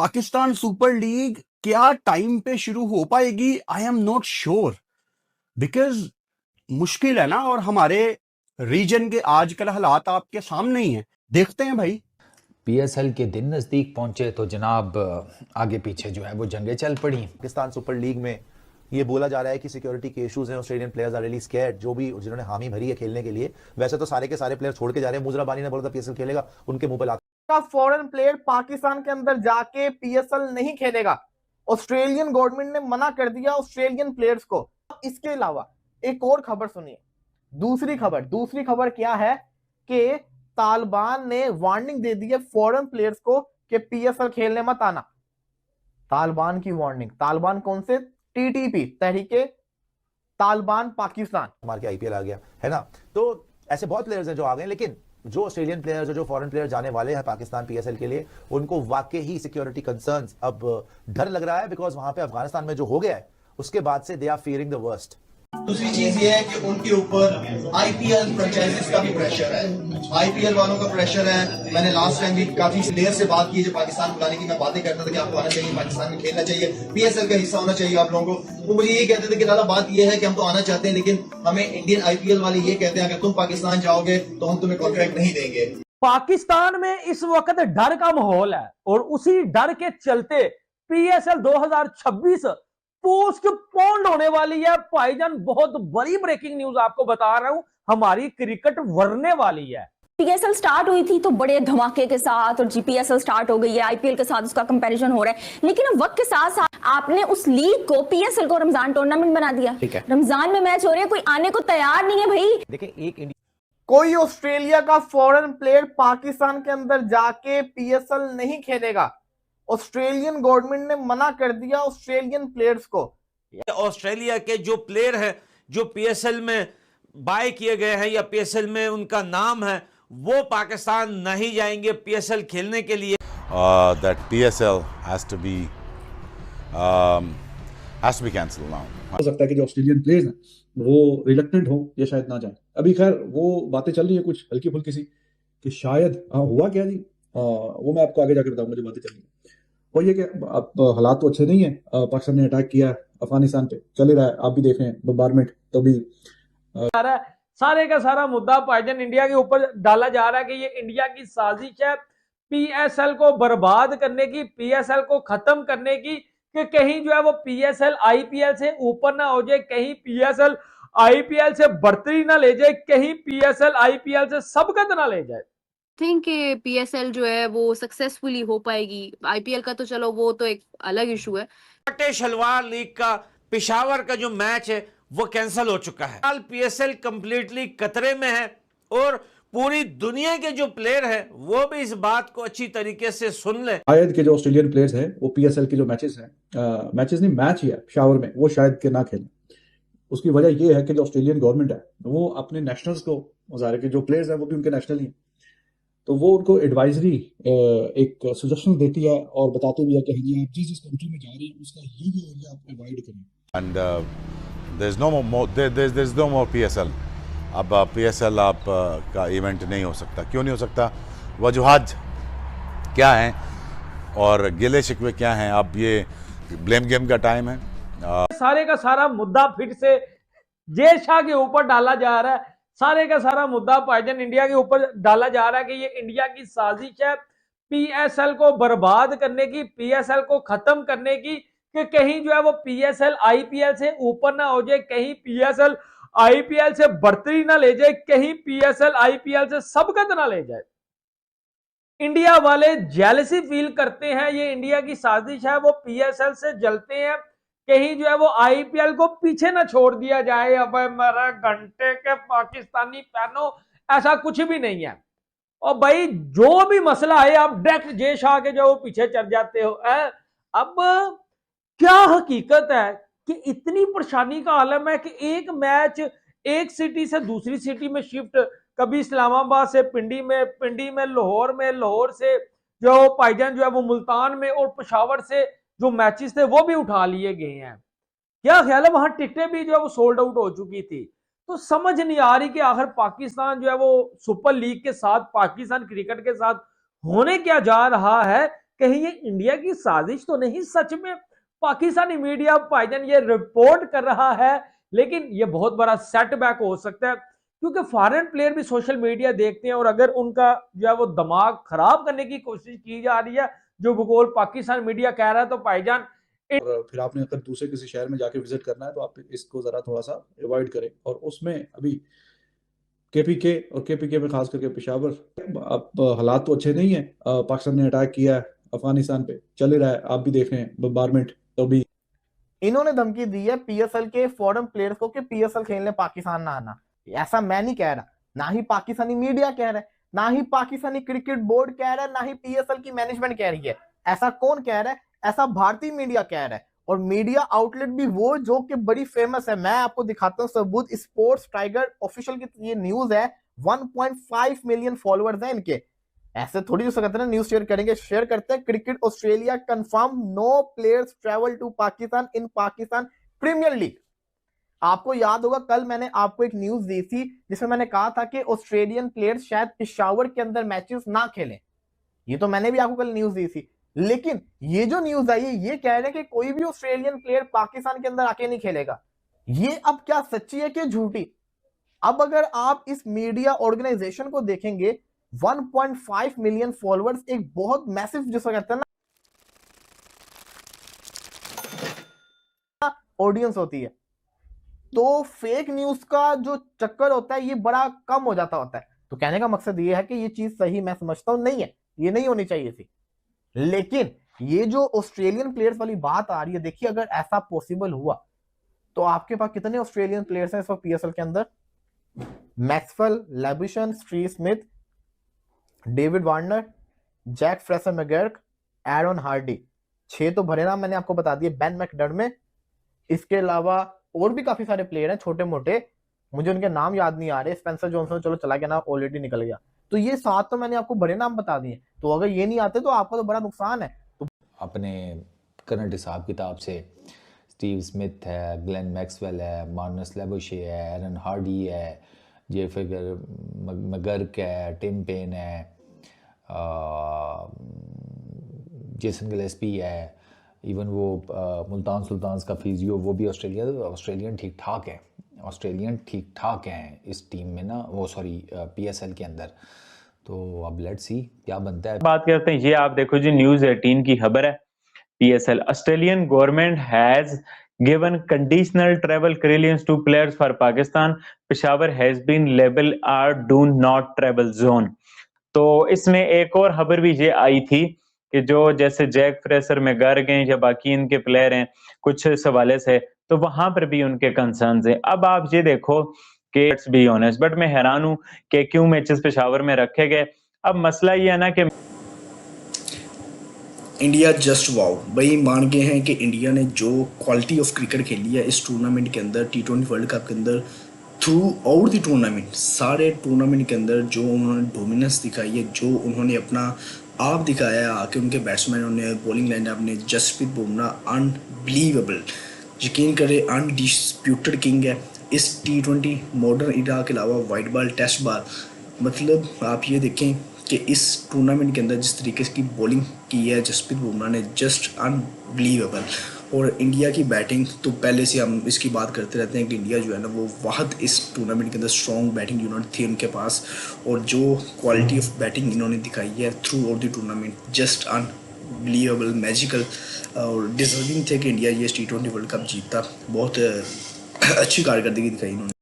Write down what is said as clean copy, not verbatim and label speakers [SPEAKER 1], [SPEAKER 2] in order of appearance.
[SPEAKER 1] Pakistan super league क्या time पे शुरू हो पाएगी? I am not sure, because मुश्किल है ना। और हमारे रीजन के आजकल हालात आपके सामने ही हैं, देखते हैं भाई।
[SPEAKER 2] पीएसएल के दिन नज़दीक पहुंचे तो जनाब आगे पीछे जो है वो जंगें चल पड़ी।
[SPEAKER 3] पाकिस्तान सुपर लीग में ये बोला जा रहा है कि सिक्योरिटी के इश्यूज हैं, Australian players are really scared, जो भी जिन्होंने हामी भरी है खेलने के लिए। वैसे तो सारे के सारे प्लेयर छोड़ के जा रहे हैं। मुजरा बानी ने बोला था पीएसएल खेलेगा, उनके मुंह पे लात
[SPEAKER 4] का फॉरेन प्लेयर पाकिस्तान के अंदर जाके पीएसएल नहीं खेलेगा। ऑस्ट्रेलियन गवर्नमेंट ने मना कर दिया ऑस्ट्रेलियन प्लेयर्स को। इसके अलावा एक और खबर सुनिए, दूसरी खबर क्या है कि तालिबान ने वार्निंग दे दी है फॉरेन प्लेयर्स को कि पीएसएल खेलने मत आना। तालिबान की वार्निंग। तालिबान कौन से? टीटीपी, तहरीके तालिबान पाकिस्तान।
[SPEAKER 3] मार के आईपीएल आ गया है ना। तो ऐसे बहुत प्लेयर्स हैं जो आ गए, लेकिन जो ऑस्ट्रेलियन प्लेयर्स जो फॉरेन प्लेयर जाने वाले हैं पाकिस्तान पीएसएल के लिए, उनको वाकई ही सिक्योरिटी कंसर्न्स अब डर लग रहा है। बिकॉज वहां पे अफगानिस्तान में जो हो गया है उसके बाद से they are fearing the worst.
[SPEAKER 5] दूसरी चीज ये है कि उनके ऊपर आईपीएल फ्रेंचाइजीज का भी प्रेशर है, आईपीएल वालों का प्रेशर है। मैंने लास्ट टाइम भी काफी प्लेयर से बात की, जो पाकिस्तान बुलाने की मैं बातें करता था कि आपको आना चाहिए, पाकिस्तान में खेलना चाहिए, पीएसएल का हिस्सा होना चाहिए आप लोगों को। वो मुझे ये कहते थे कि लाला बात ये है कि हम तो आना चाहते हैं, लेकिन हमें इंडियन आईपीएल वाले ये कहते हैं अगर तुम पाकिस्तान जाओगे तो हम तुम्हें कॉन्ट्रैक्ट नहीं देंगे।
[SPEAKER 6] पाकिस्तान में इस वक्त डर का माहौल है और उसी डर के चलते पीएसएल 2026 पोस्टपोन्ड होने वाली है। भाईजान, बहुत बड़ी ब्रेकिंग न्यूज आपको बता रहा हूं, हमारी क्रिकेट वरने वाली है।
[SPEAKER 7] पीएसएल स्टार्ट हुई थी तो बड़े धमाके के साथ, और जीपीएसएल स्टार्ट हो गई है, आईपीएल के साथ उसका कंपैरिजन हो रहा है। लेकिन अब वक्त के साथ साथ आपने उस लीग को, पीएसएल को रमजान टूर्नामेंट बना दिया। रमजान में मैच हो रहे हैं, कोई आने को तैयार नहीं है भाई।
[SPEAKER 3] देखिए,
[SPEAKER 4] कोई ऑस्ट्रेलिया का फॉरेन प्लेयर पाकिस्तान के अंदर जाके पीएसएल नहीं खेलेगा। ऑस्ट्रेलियन गवर्नमेंट ने मना कर दिया ऑस्ट्रेलियन प्लेयर्स को।
[SPEAKER 8] ऑस्ट्रेलिया के जो प्लेयर हैं जो पीएसएल में बाय किए गए हैं या पीएसएल में उनका नाम है, वो पाकिस्तान नहीं जाएंगे पीएसएल खेलने के लिए।
[SPEAKER 9] That PSL has to be cancelled now.
[SPEAKER 10] हो सकता है कि जो ऑस्ट्रेलियन प्लेयर्स हैं वो रिलक्टेंट हो या शायद ना जाए। अभी खैर वो बातें चल रही है कुछ हल्की फुल्की सी कि शायद हुआ क्या जी, वो मैं आपको आगे जाकर बताऊंगा जो बातें चल रही है। और ये कि अब हालात तो अच्छे नहीं है। पाकिस्तान ने अटैक किया अफगानिस्तान पे, चल ही रहा है, आप भी देख रहे हैं बम्बारमेंट। तो भी
[SPEAKER 6] सारे का सारा मुद्दा भाईजान इंडिया के ऊपर डाला जा रहा है कि ये इंडिया की साजिश है पीएसएल को बर्बाद करने की, पीएसएल को खत्म करने की, कि कहीं जो है वो पीएसएल आईपीएल से ऊपर ना हो जाए, कहीं पीएसएल आईपीएल से बढ़तरी ना ले जाए, कहीं पीएसएल आईपीएल से सबकत ना ले जाए।
[SPEAKER 11] थिंक कि पीएसएल जो है वो सक्सेसफुली हो पाएगी। आईपीएल का तो चलो वो तो एक अलग इशू है।
[SPEAKER 8] शलवार लीग का पेशावर का जो मैच है वो कैंसिल हो चुका है। पीएसएल कंप्लीटली खतरे में है और पूरी दुनिया के जो प्लेयर हैं वो भी इस बात को अच्छी तरीके से सुन ले।
[SPEAKER 10] शायद के जो ऑस्ट्रेलियन प्लेयर्स हैं वो पीएसएल के जो मैचेस हैं, मैचेस नहीं मैच ही है पेशावर में, वो शायद के ना खेलें। उसकी वजह ये है कि जो ऑस्ट्रेलियन गवर्नमेंट है वो अपने नेशनल्स को, ज़ाहिर है कि जो प्लेयर्स हैं वो भी उनके नेशनल ही हैं, तो वो उनको एडवाइजरी एक सजेशन देती है और बताती भी है कि हाँ आप जिस कंट्री में जा रहे हैं उसका ये एरिया आप अवॉइड करें।
[SPEAKER 9] And there's no more PSL. अब PSL आप का इवेंट नहीं हो सकता। क्यों नहीं हो सकता? वजूहात क्या हैं और गिले शिकवे क्या हैं? अब ये ब्लेम गेम का टाइम है।
[SPEAKER 6] सारे का सारा मुद्दा फिर से जय शाह के ऊपर डाला जा रहा है। सारे का सारा मुद्दा भाईजान इंडिया के ऊपर डाला जा रहा है कि ये इंडिया की साजिश है पीएसएल को बर्बाद करने की, पीएसएल को खत्म करने की, कि कहीं जो है वो पीएसएल आईपीएल से ऊपर ना हो जाए, कहीं पीएसएल आईपीएल से बढ़तरी ना ले जाए, कहीं पीएसएल आईपीएल से सबकत ना ले जाए। इंडिया वाले जेलसी फील करते हैं, ये इंडिया की साजिश है, वो पीएसएल से जलते हैं, कहीं जो है वो आईपीएल को पीछे ना छोड़ दिया जाए। अब मेरा घंटे के पाकिस्तानी फैनो, ऐसा कुछ भी नहीं है। और भाई जो भी मसला है आप डायरेक्ट जय शाह के जो पीछे चढ़ जाते हो। अब क्या हकीकत है कि इतनी परेशानी का आलम है कि एक मैच एक सिटी से दूसरी सिटी में शिफ्ट, कभी इस्लामाबाद से पिंडी में, पिंडी में लाहौर में, लाहौर से जो भाईजान जो है वो मुल्तान में, और पेशावर से जो मैचेस थे वो भी उठा लिए गए हैं। क्या ख्याल है, वहां टिकटें भी जो है वो सोल्ड आउट हो चुकी थी। तो समझ नहीं आ रही कि आखिर पाकिस्तान जो है वो सुपर लीग के साथ, पाकिस्तान क्रिकेट के साथ होने क्या जा रहा है कहीं ये इंडिया की साजिश तो नहीं? सच में पाकिस्तानी मीडिया भाईजान ये रिपोर्ट कर रहा है, लेकिन ये बहुत बड़ा सेटबैक हो सकता है, क्योंकि फॉरेन प्लेयर भी सोशल मीडिया देखते हैं और अगर उनका जो है वो दिमाग खराब करने की कोशिश की जा रही है, जो भूगोल पाकिस्तान मीडिया कह रहा है, तो भाईजान
[SPEAKER 10] और फिर आपने अगर दूसरे किसी शहर में जाके विजिट करना है तो आप इसको जरा थोड़ा सा अवॉइड करें। और उसमें अभी केपीके और केपीके में खास करके पेशावर, अब हालात तो अच्छे नहीं है। पाकिस्तान ने अटैक किया है अफगानिस्तान पे, चल ही रहा है, आप भी देख रहे हैं बम्बारमेंट। तो भी
[SPEAKER 4] इन्होंने धमकी दी है पीएसएल के फॉरेन प्लेयर्स को कि पीएसएल खेलने पाकिस्तान ना आना। ऐसा मैं नहीं कह रहा, ना ही पाकिस्तानी मीडिया कह रहा है, ना ही पाकिस्तानी क्रिकेट बोर्ड कह रहा है, ना ही पीएसएल की मैनेजमेंट कह रही है। ऐसा कौन कह रहा है? ऐसा भारतीय मीडिया कह रहा है, और मीडिया आउटलेट भी वो जो कि बड़ी फेमस है। मैं आपको दिखाता हूं सबूत। स्पोर्ट्स टाइगर ऑफिशियल की ये न्यूज है, 1.5 मिलियन फॉलोअर्स हैं इनके। ऐसे थोड़ी जो कहते हैं न्यूज शेयर करेंगे, शेयर करते हैं। Cricket Australia confirm no players travel to Pakistan in Pakistan premier league. आपको याद होगा कल मैंने आपको एक न्यूज दी थी जिसमें मैंने कहा था कि ऑस्ट्रेलियन प्लेयर्स शायद पेशावर के अंदर मैचेस ना खेलें। ये तो मैंने भी आपको कल न्यूज दी थी, लेकिन ये जो न्यूज आई है ये कह रहे हैं कि कोई भी ऑस्ट्रेलियन प्लेयर पाकिस्तान के अंदर आके नहीं खेलेगा। ये अब क्या सच्ची है कि झूठी? अब अगर आप इस मीडिया ऑर्गेनाइजेशन को देखेंगे, 1.5 मिलियन फॉलोअर्स एक बहुत मैसिव जिसको कहते हैं ना ऑडियंस होती है, तो फेक न्यूज का जो चक्कर होता है ये बड़ा कम हो जाता होता है। तो कहने का मकसद ये है कि ये चीज सही मैं समझता हूं नहीं है, ये नहीं होनी चाहिए थी। लेकिन ये जो ऑस्ट्रेलियन प्लेयर्स वाली बात आ रही है, देखिए अगर ऐसा पॉसिबल हुआ तो आपके पास कितने ऑस्ट्रेलियन प्लेयर्स हैं इस वक्त पीएसएल के अंदर? Maxwell, Labuschagne, Steve Smith, David Warner, Jake Fraser McGurk, Aaron Hardie. 6 तो भरे नाम मैंने आपको बता दिए। बेन मैकडर्मिट, इसके अलावा और भी काफी सारे प्लेयर हैं छोटे मोटे, मुझे उनके नाम याद नहीं आ रहे। स्पेंसर जॉनसन चलो चला गया ना, ऑलरेडी निकल गया। तो ये 7 तो मैंने आपको बड़े नाम बता दिए। तो अगर ये नहीं आते तो आपका तो बड़ा नुकसान है। तो
[SPEAKER 2] अपने करंट हिसाब किताब से स्टीव स्मिथ है, ग्लेन मैक्सवेल है, मार्नस लेबुशे है, एरन हार्डी है, जे फिगर मैगर्क है, टिम पेन है, जेसन गिलेस्पी है, इवन वो मुल्तान सुल्तान्स का फिजियो वो भी ऑस्ट्रेलियन ठीक ठाक है। ऑस्ट्रेलियन ठीक ठाक हैं इस टीम में ना, वो सॉरी पीएसएल के अंदर। तो अब लेट्स सी क्या बनता है।
[SPEAKER 12] बात करते हैं, ये आप देखो जी न्यूज़ 18 की खबर है। PSL Australian government has given conditional travel clearance to players for Pakistan, Peshawar has been label are do not travel zone. तो इसमें एक और खबर भी ये आई थी कि जो जैसे जैक फ्रेसर मैगर्क हैं या बाकी इनके प्लेयर हैं कुछ इस हवाले से, तो वहां पर भी उनके कंसर्न्स हैं। अब आप ये देखो कि लेट्स बी ऑनेस्ट, बट मैं हैरान हूं कि क्यों मैचेस पेशावर में रखे गए। अब मसला ये है ना कि
[SPEAKER 13] इंडिया जस्ट वाओ भाई मान गए हैं कि इंडिया ने जो क्वालिटी ऑफ क्रिकेट खेली है इस टूर्नामेंट के अंदर, T20 वर्ल्ड कप के अंदर, थ्रू आउट द टूर्नामेंट, सारे टूर्नामेंट के अंदर जो उन्होंने डोमिनेंस दिखाई है, जो उन्होंने अपना आप दिखाया है आके उनके बैट्समैनों ने, बॉलिंग लाइनअप ने, जसप्रीत बुमराह अनबिलीवेबल, यकीन करें अनडिस्प्यूटेड किंग है इस T20 मॉडर्न इरा के अलावा वाइट बॉल, टेस्ट बॉल। मतलब आप ये देखें कि इस टूर्नामेंट के अंदर जिस तरीके की बॉलिंग की है जसप्रीत बुमराह ने, जस्ट अनबिलीवेबल। और इंडिया की बैटिंग तो पहले से हम इसकी बात करते रहते हैं कि इंडिया जो है ना वो वाहद इस टूर्नामेंट के अंदर स्ट्रॉन्ग बैटिंग यूनिट थी उनके पास, और जो क्वालिटी ऑफ बैटिंग इन्होंने दिखाई है through out the tournament just unbelievable, magical, और डिजर्विंग थे कि इंडिया ये T20 वर्ल्ड कप जीतता। बहुत अच्छी कारकर्दगी दिखाई इन्होंने।